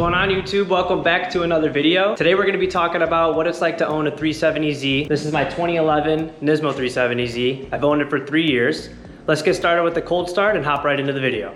going on, YouTube? Welcome back to another video. Today we're going to be talking about what it's like to own a 370Z. This is my 2011 Nismo 370Z. I've owned it for 3 years. Let's get started with the cold start and hop right into the video.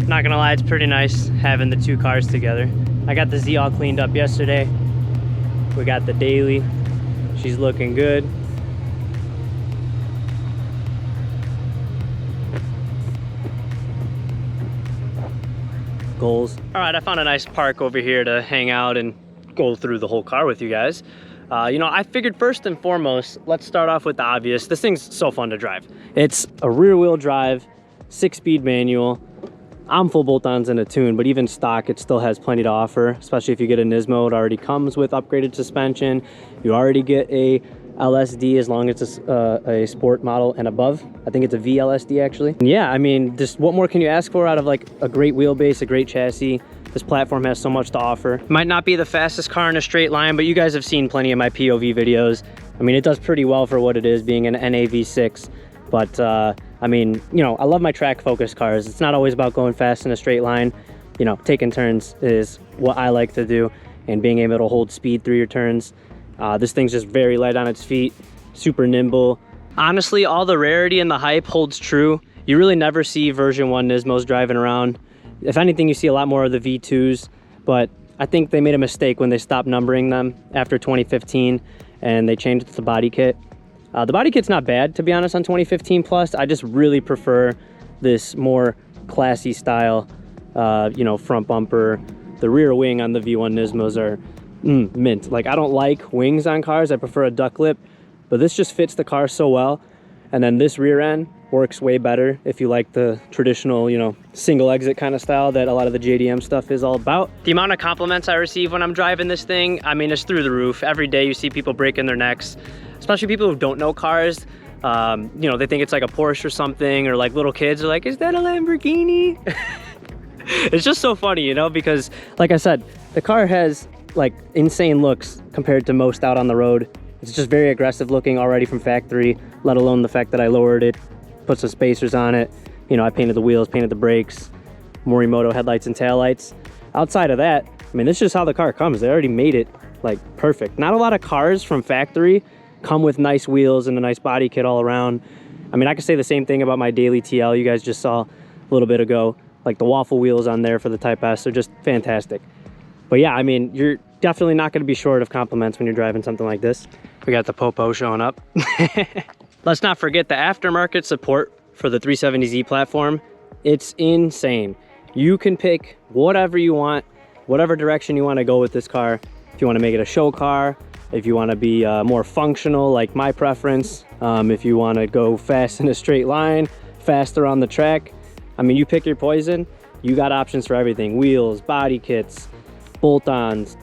Not gonna lie, it's pretty nice having the two cars together. I got the Z all cleaned up yesterday. We got the daily. She's looking good. Goals. All right, I found a nice park over here to hang out and go through the whole car with you guys. You know, I figured first and foremost, let's start off with the obvious. This thing's so fun to drive. It's a rear wheel drive, 6-speed manual. I'm full bolt-ons in a tune, but even stock, it still has plenty to offer, especially if you get a Nismo. It already comes with upgraded suspension. You already get a LSD as long as it's a sport model and above. I think it's a VLSD actually. And yeah, I mean, just what more can you ask for out of like a great wheelbase, a great chassis? This platform has so much to offer. Might not be the fastest car in a straight line, but you guys have seen plenty of my POV videos. I mean, it does pretty well for what it is, being an NAV6. But I mean, you know, I love my track focused cars. It's not always about going fast in a straight line. You know, taking turns is what I like to do, and being able to hold speed through your turns. This thing's just very light on its feet, super nimble. Honestly, all the rarity and the hype holds true. You really never see version 1 Nismos driving around. If anything, you see a lot more of the V2s, but I think they made a mistake when they stopped numbering them after 2015 and they changed the body kit. The body kit's not bad, to be honest, on 2015 Plus. I just really prefer this more classy style, you know, front bumper. The rear wing on the V1 Nismos are mint. Like, I don't like wings on cars. I prefer a duck lip, but this just fits the car so well. And then this rear end works way better if you like the traditional, you know, single exit kind of style that a lot of the JDM stuff is all about. The amount of compliments I receive when I'm driving this thing, I mean, it's through the roof. Every day you see people breaking their necks, especially people who don't know cars. You know, they think it's like a Porsche or something, or like little kids are like, is that a Lamborghini? It's just so funny, you know, because like I said, the car has like insane looks compared to most out on the road. It's just very aggressive looking already from factory, let alone the fact that I lowered it, put some spacers on it. You know, I painted the wheels, painted the brakes, Morimoto headlights and taillights. Outside of that, I mean, this is just how the car comes. They already made it like perfect. Not a lot of cars from factory come with nice wheels and a nice body kit all around. I mean, I could say the same thing about my daily TL you guys just saw a little bit ago. Like the waffle wheels on there for the Type S, they're just fantastic. But yeah, I mean, you're definitely not gonna be short of compliments when you're driving something like this. We got the Popo showing up. Let's not forget the aftermarket support for the 370Z platform. It's insane. You can pick whatever you want, whatever direction you want to go with this car. If you want to make it a show car, if you want to be more functional, like my preference, if you want to go fast in a straight line, faster on the track, I mean, you pick your poison. You got options for everything: wheels, body kits, bolt-ons,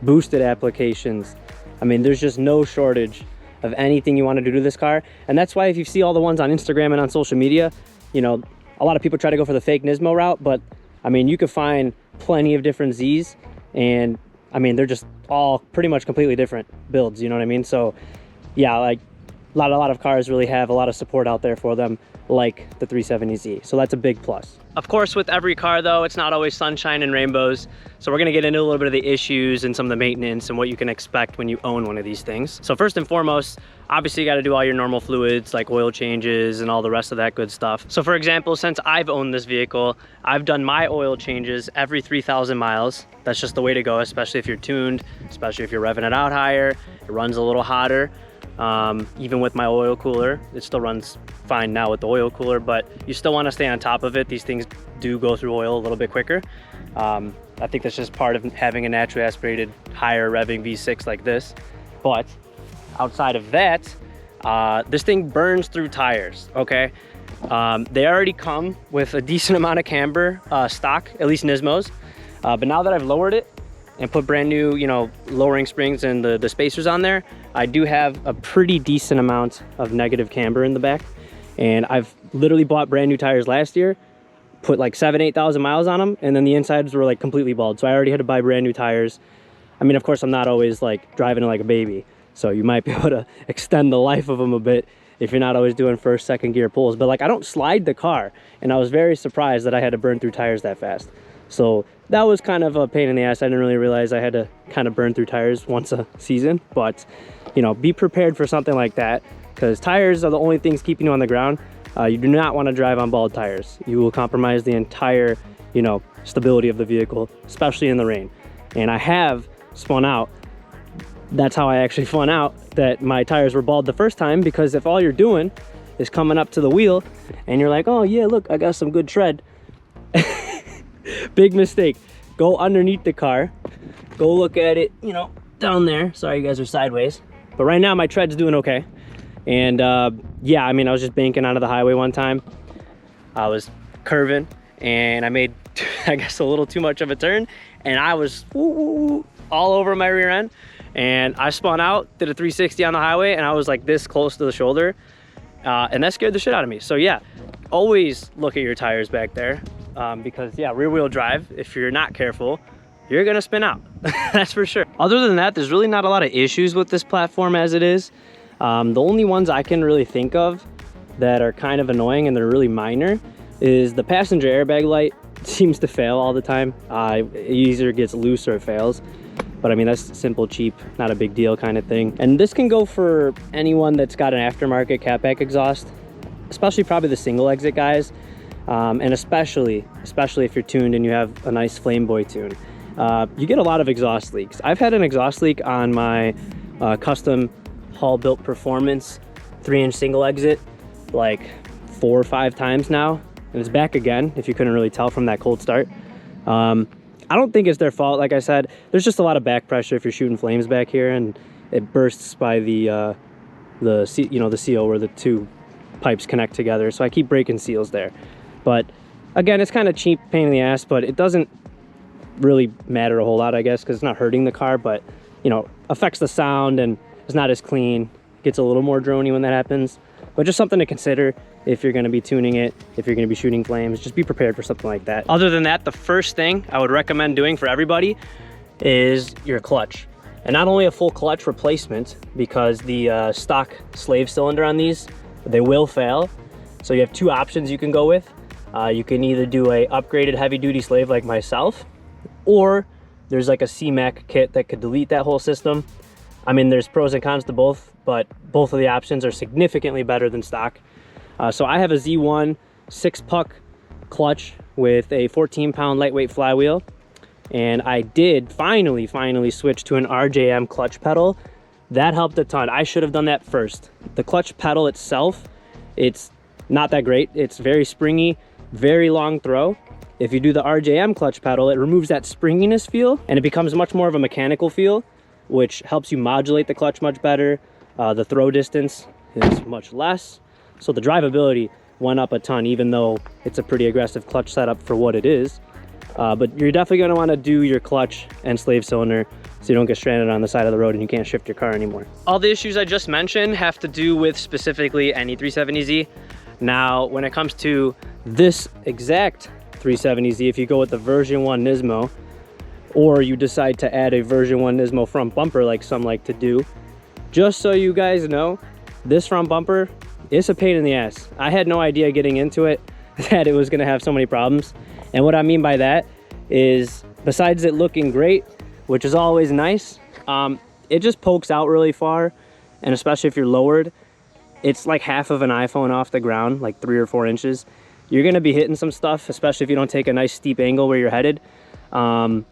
boosted applications. I mean, there's just no shortage of anything you want to do to this car. And that's why if you see all the ones on Instagram and on social media, you know, a lot of people try to go for the fake Nismo route, but I mean, you could find plenty of different Zs, and I mean, they're just all pretty much completely different builds, you know what I mean? So yeah, like a lot of cars really have a lot of support out there for them, like the 370Z. So that's a big plus. Of course, with every car though, it's not always sunshine and rainbows. So we're gonna get into a little bit of the issues and some of the maintenance and what you can expect when you own one of these things. So first and foremost, obviously you gotta do all your normal fluids like oil changes and all the rest of that good stuff. So for example, since I've owned this vehicle, I've done my oil changes every 3,000 miles. That's just the way to go, especially if you're tuned, especially if you're revving it out higher, it runs a little hotter. Even with my oil cooler, it still runs fine now with the oil cooler, but you still want to stay on top of it. These things do go through oil a little bit quicker. I think that's just part of having a naturally aspirated, higher revving V6 like this. But outside of that, this thing burns through tires, okay? They already come with a decent amount of camber stock, at least Nismos. But now that I've lowered it and put brand new, you know, lowering springs and the spacers on there, I do have a pretty decent amount of negative camber in the back. And I've literally bought brand new tires last year, put like 8,000 miles on them, and then the insides were like completely bald. So I already had to buy brand new tires. I mean, of course, I'm not always like driving it like a baby, so you might be able to extend the life of them a bit if you're not always doing first, second gear pulls. But like, I don't slide the car, and I was very surprised that I had to burn through tires that fast. So that was kind of a pain in the ass. I didn't really realize I had to kind of burn through tires once a season, but you know, be prepared for something like that, because tires are the only things keeping you on the ground. You do not want to drive on bald tires. You will compromise the entire, you know, stability of the vehicle, especially in the rain. And I have spun out. That's how I actually spun out that my tires were bald the first time, because if all you're doing is coming up to the wheel and you're like, oh yeah, look, I got some good tread. Big mistake. Go underneath the car. Go look at it, you know, down there. Sorry, you guys are sideways. But right now my tread's doing okay. And yeah, I mean, I was just banking onto the highway one time. I was curving and I made, I guess, a little too much of a turn, and I was all over my rear end. And I spun out, did a 360 on the highway, and I was like this close to the shoulder. And that scared the shit out of me. So yeah, always look at your tires back there. Because yeah, rear wheel drive, if you're not careful, you're gonna spin out. That's for sure. Other than that, there's really not a lot of issues with this platform as it is. The only ones I can really think of that are kind of annoying, and they're really minor, is the passenger airbag light seems to fail all the time. It either gets loose or it fails. But I mean, that's simple, cheap, not a big deal kind of thing. And this can go for anyone that's got an aftermarket catback exhaust, especially probably the single exit guys. And especially if you're tuned and you have a nice Flame Boy tune. You get a lot of exhaust leaks. I've had an exhaust leak on my custom Hall Built Performance 3-inch single exit like 4 or 5 times now, and it's back again, if you couldn't really tell from that cold start. I don't think it's their fault. Like I said, there's just a lot of back pressure if you're shooting flames back here, and it bursts by the seal where the two pipes connect together. So I keep breaking seals there. But again, it's kind of cheap, pain in the ass, but it doesn't really matter a whole lot, I guess, because it's not hurting the car, but you know, affects the sound and it's not as clean. Gets a little more droney when that happens. But just something to consider if you're going to be tuning it, if you're going to be shooting flames. Just be prepared for something like that. Other than that, the first thing I would recommend doing for everybody is your clutch. And not only a full clutch replacement, because the stock slave cylinder on these, they will fail. So you have 2 options you can go with. You can either do a upgraded heavy duty slave like myself, or there's like a C-Mac kit that could delete that whole system. I mean, there's pros and cons to both, but both of the options are significantly better than stock. So I have a Z1 6-puck clutch with a 14-pound lightweight flywheel, and I did finally switch to an RJM clutch pedal. That helped a ton. I should have done that first. The clutch pedal itself, it's not that great. It's very springy, very long throw. If you do the RJM clutch pedal, it removes that springiness feel and it becomes much more of a mechanical feel, which helps you modulate the clutch much better. The throw distance is much less. So the drivability went up a ton, even though it's a pretty aggressive clutch setup for what it is. But you're definitely gonna wanna do your clutch and slave cylinder so you don't get stranded on the side of the road and you can't shift your car anymore. All the issues I just mentioned have to do with specifically any 370Z. Now, when it comes to this exact 370Z, if you go with the version 1 Nismo, or you decide to add a version 1 Nismo front bumper like some like to do, just so you guys know, this front bumper is a pain in the ass. I had no idea getting into it that it was gonna have so many problems. And what I mean by that is, besides it looking great, which is always nice, it just pokes out really far, and especially if you're lowered, it's like half of an iPhone off the ground, like 3 or 4 inches. You're gonna be hitting some stuff, especially if you don't take a nice steep angle where you're headed. And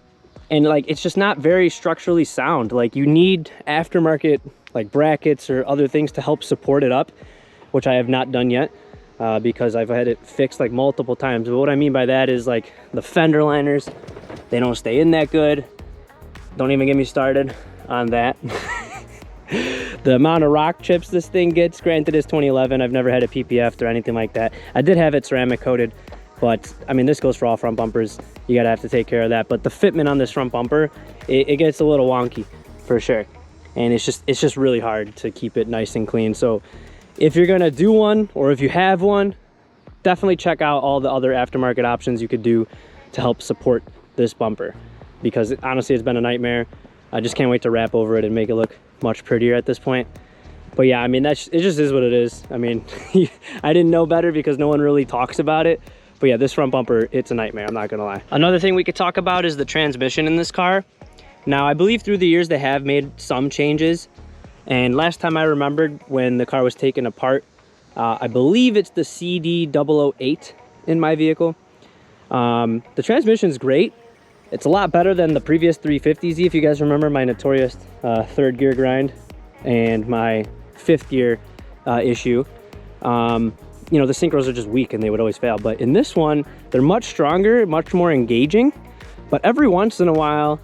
like, it's just not very structurally sound. Like, you need aftermarket like brackets or other things to help support it up, which I have not done yet because I've had it fixed like multiple times. But what I mean by that is, like, the fender liners, they don't stay in that good. Don't even get me started on that. The amount of rock chips this thing gets, granted it's 2011, I've never had a PPF or anything like that. I did have it ceramic coated, but I mean, this goes for all front bumpers. You gotta have to take care of that. But the fitment on this front bumper, it gets a little wonky for sure. And it's just really hard to keep it nice and clean. So if you're gonna do one, or if you have one, definitely check out all the other aftermarket options you could do to help support this bumper, because honestly, it's been a nightmare. I just can't wait to wrap over it and make it look much prettier at this point. But yeah, I mean, it just is what it is. I mean, I didn't know better because no one really talks about it. But yeah, this front bumper, it's a nightmare, I'm not gonna lie. Another thing we could talk about is the transmission in this car. Now, I believe through the years they have made some changes. And last time I remembered when the car was taken apart, I believe it's the CD008 in my vehicle. The transmission's great. It's a lot better than the previous 350Z, if you guys remember my notorious third gear grind and my fifth gear issue. You know, the synchros are just weak and they would always fail. But in this one, they're much stronger, much more engaging. But every once in a while,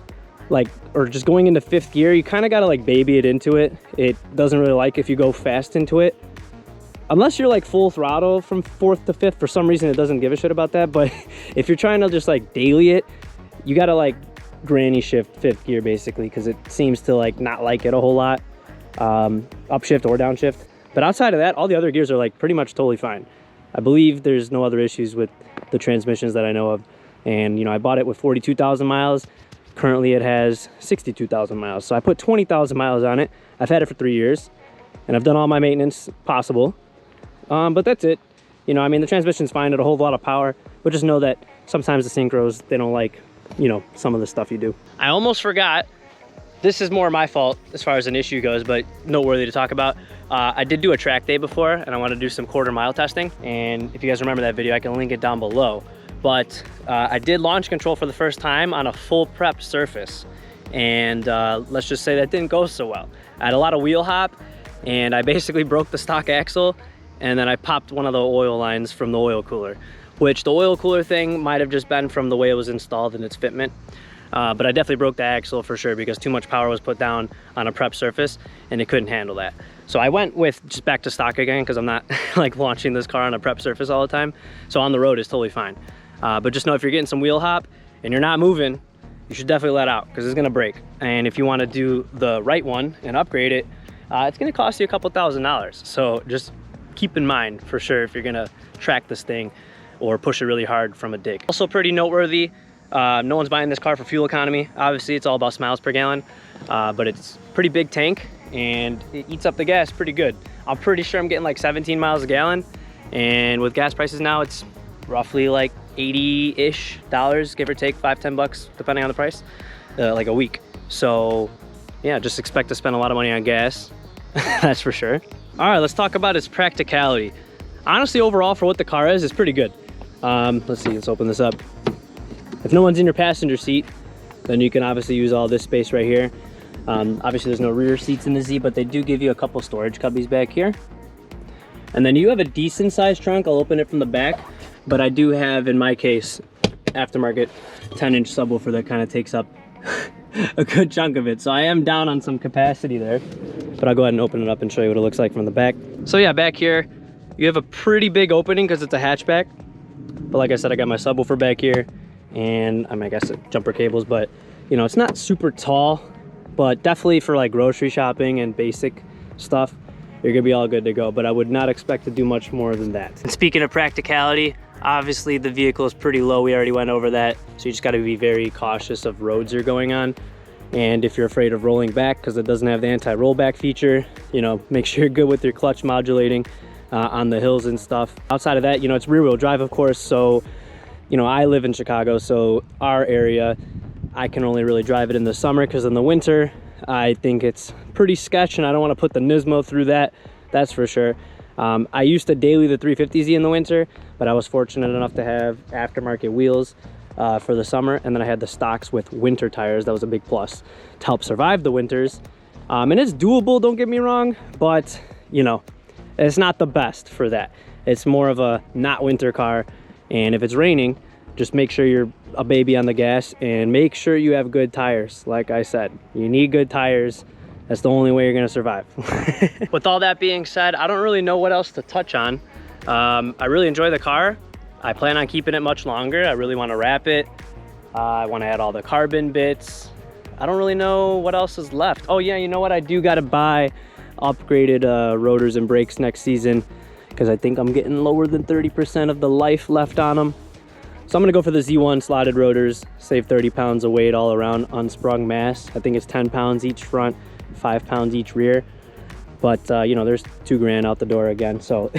like, or just going into fifth gear, you kind of got to like baby it into it. It doesn't really like if you go fast into it. Unless you're like full throttle from fourth to fifth, for some reason it doesn't give a shit about that. But if you're trying to just like daily it, you got to like granny shift fifth gear basically, because it seems to like not like it a whole lot. Upshift or downshift. But outside of that, all the other gears are like pretty much totally fine. I believe there's no other issues with the transmissions that I know of. And you know, I bought it with 42,000 miles. Currently it has 62,000 miles. So I put 20,000 miles on it. I've had it for 3 years and I've done all my maintenance possible. But that's it. You know, I mean, the transmission's fine at a whole lot of power, but just know that sometimes the synchros, they don't like, you know, some of the stuff you do. I almost forgot. This is more my fault as far as an issue goes, but noteworthy to talk about. I did do a track day before and I want to do some quarter-mile testing. And if you guys remember that video, I can link it down below. But I did launch control for the first time on a full prep surface. And let's just say that didn't go so well. I had a lot of wheel hop and I basically broke the stock axle, and then I popped one of the oil lines from the oil cooler, which the oil cooler thing might have just been from the way it was installed in its fitment. But I definitely broke the axle for sure because too much power was put down on a prep surface and it couldn't handle that. So I went with just back to stock again because I'm not like launching this car on a prep surface all the time. So on the road is totally fine. But just know if you're getting some wheel hop and you're not moving, you should definitely let out because it's gonna break. And if you wanna do the right one and upgrade it, it's gonna cost you a couple $1,000s. So just keep in mind for sure if you're gonna track this thing or push it really hard from a dig. Also pretty noteworthy, no one's buying this car for fuel economy. Obviously it's all about miles per gallon, but it's pretty big tank and it eats up the gas pretty good. I'm pretty sure I'm getting like 17 miles a gallon, and with gas prices now, it's roughly like $80-ish, give or take, $5-10 depending on the price, like a week. So yeah, just expect to spend a lot of money on gas. That's for sure. All right, let's talk about its practicality. Honestly, overall for what the car is, it's pretty good. Let's see, let's open this up. If no one's in your passenger seat, then you can obviously use all this space right here. Obviously there's no rear seats in the Z, but they do give you a couple storage cubbies back here. And then you have a decent sized trunk. I'll open it from the back, but I do have, in my case, aftermarket 10-inch subwoofer that kind of takes up a good chunk of it. So I am down on some capacity there, but I'll go ahead and open it up and show you what it looks like from the back. So yeah, back here, you have a pretty big opening because it's a hatchback. But like I said, I got my subwoofer back here and I guess jumper cables, but you know, it's not super tall, but definitely for like grocery shopping and basic stuff, you're gonna be all good to go. But I would not expect to do much more than that. And speaking of practicality, obviously the vehicle is pretty low. We already went over that. So you just gotta be very cautious of roads you're going on. And if you're afraid of rolling back because it doesn't have the anti-rollback feature, you know, make sure you're good with your clutch modulating on the hills and stuff. Outside of that, you know, it's rear wheel drive, of course. So, you know, I live in Chicago, so our area, I can only really drive it in the summer because in the winter, I think it's pretty sketch and I don't want to put the Nismo through that, that's for sure. I used to daily the 350Z in the winter, but I was fortunate enough to have aftermarket wheels for the summer, and then I had the stocks with winter tires. That was a big plus to help survive the winters. And it's doable, don't get me wrong, but you know, it's not the best for that. It's more of a not winter car, and if it's raining, just make sure you're a baby on the gas and make sure you have good tires. Like I said, you need good tires That's the only way you're gonna survive. With all that being said, I don't really know what else to touch on. I really enjoy the car. I plan on keeping it much longer. I really want to wrap it. I want to add all the carbon bits. I don't really know what else is left. Oh yeah, you know what? I do got to buy upgraded rotors and brakes next season, because I think I'm getting lower than 30% of the life left on them. So I'm gonna go for the Z1 slotted rotors, save 30 pounds of weight all around, unsprung mass. I think it's 10 pounds each front, 5 pounds each rear. But you know, there's $2,000 out the door again. So,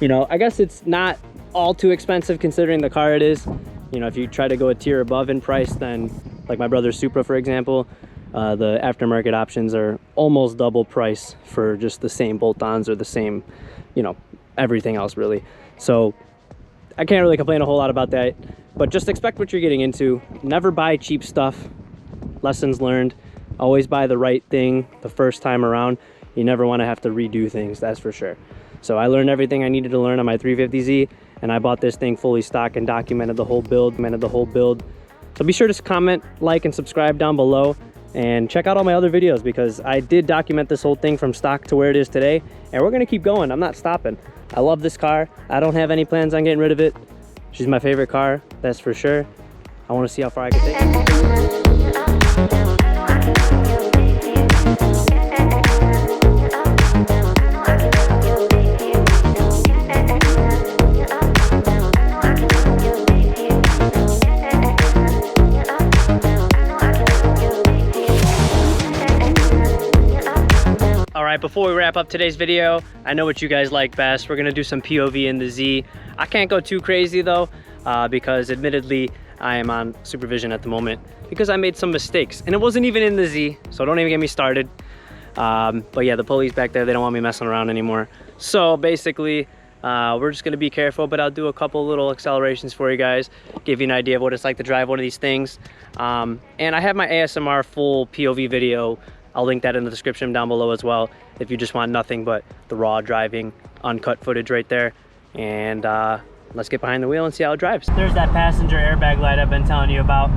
you know, I guess it's not all too expensive considering the car it is. You know, if you try to go a tier above in price, then like my brother's Supra, for example, the aftermarket options are almost double price for just the same bolt-ons or the same, you know, everything else really. So I can't really complain a whole lot about that, but just expect what you're getting into. Never buy cheap stuff. Lessons learned. Always buy the right thing the first time around. You never want to have to redo things, that's for sure. So I learned everything I needed to learn on my 350Z, and I bought this thing fully stock and documented the whole build, So be sure to comment, like, and subscribe down below, and check out all my other videos, because I did document this whole thing from stock to where it is today, and we're gonna keep going. I'm not stopping. I love this car. I don't have any plans on getting rid of it. She's my favorite car, that's for sure. I want to see how far I can take it. Before we wrap up today's video, I know what you guys like best. We're gonna do some POV in the Z. I can't go too crazy though, because admittedly, I am on supervision at the moment because I made some mistakes, and it wasn't even in the Z, so don't even get me started. But yeah, the police back there, they don't want me messing around anymore. So basically, we're just gonna be careful, but I'll do a couple little accelerations for you guys, give you an idea of what it's like to drive one of these things. And I have my ASMR full POV video. I'll link that in the description down below as well, if you just want nothing but the raw driving, uncut footage right there. And let's get behind the wheel and see how it drives. There's that passenger airbag light I've been telling you about.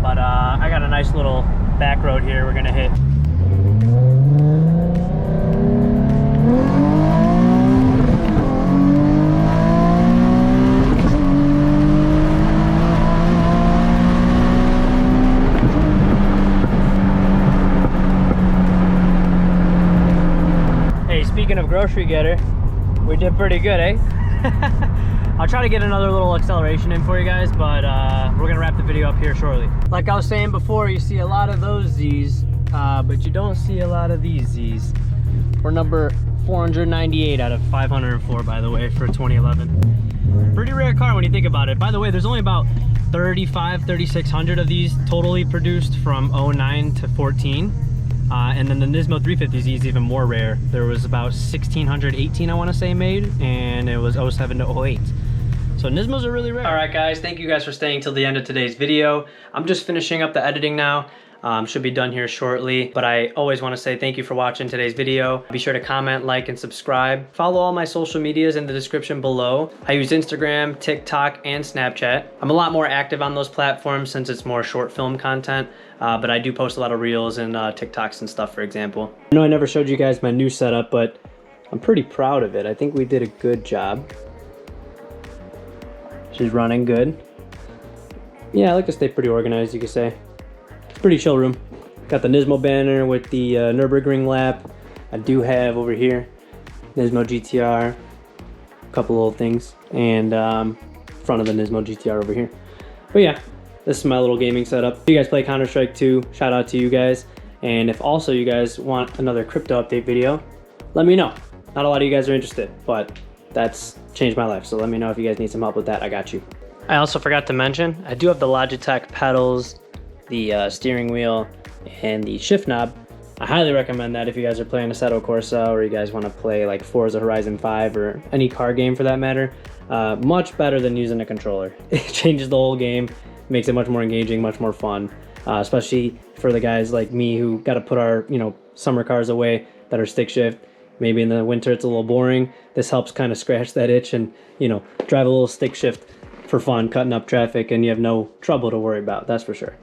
But I got a nice little back road here we're gonna hit. Speaking of grocery getter, we did pretty good, eh? I'll try to get another little acceleration in for you guys, but we're gonna wrap the video up here shortly. Like I was saying before, you see a lot of those Z's, but you don't see a lot of these Z's. We're number 498 out of 504, by the way, for 2011. Pretty rare car when you think about it. By the way, there's only about 3,600 of these totally produced from 09 to 14. And then the Nismo 350Z is even more rare. There was about 1,618, I want to say, made, and it was 07 to 08. So Nismos are really rare. All right, guys, thank you guys for staying till the end of today's video. I'm just finishing up the editing now. Should be done here shortly, but I always want to say thank you for watching today's video. Be sure to comment, like, and subscribe. Follow all my social medias in the description below. I use Instagram, TikTok, and Snapchat. I'm a lot more active on those platforms since it's more short film content, but I do post a lot of reels and TikToks and stuff, for example. I know I never showed you guys my new setup, but I'm pretty proud of it. I think we did a good job. She's running good. Yeah, I like to stay pretty organized, you could say. Pretty chill room. Got the Nismo banner with the Nürburgring lap. I do have over here Nismo GTR, a couple little things, and front of the Nismo GTR over here. But yeah, this is my little gaming setup. If you guys play Counter-Strike 2, shout out to you guys. And if also you guys want another crypto update video, let me know. Not a lot of you guys are interested, but that's changed my life. So let me know if you guys need some help with that. I got you. I also forgot to mention, I do have the Logitech pedals, the steering wheel, and the shift knob. I highly recommend that if you guys are playing Assetto Corsa, or you guys want to play like Forza Horizon 5 or any car game for that matter. Much better than using a controller. It changes the whole game, makes it much more engaging, much more fun, especially for the guys like me who got to put our summer cars away that are stick shift. Maybe in the winter it's a little boring. This helps kind of scratch that itch and drive a little stick shift for fun, cutting up traffic, and you have no trouble to worry about, that's for sure.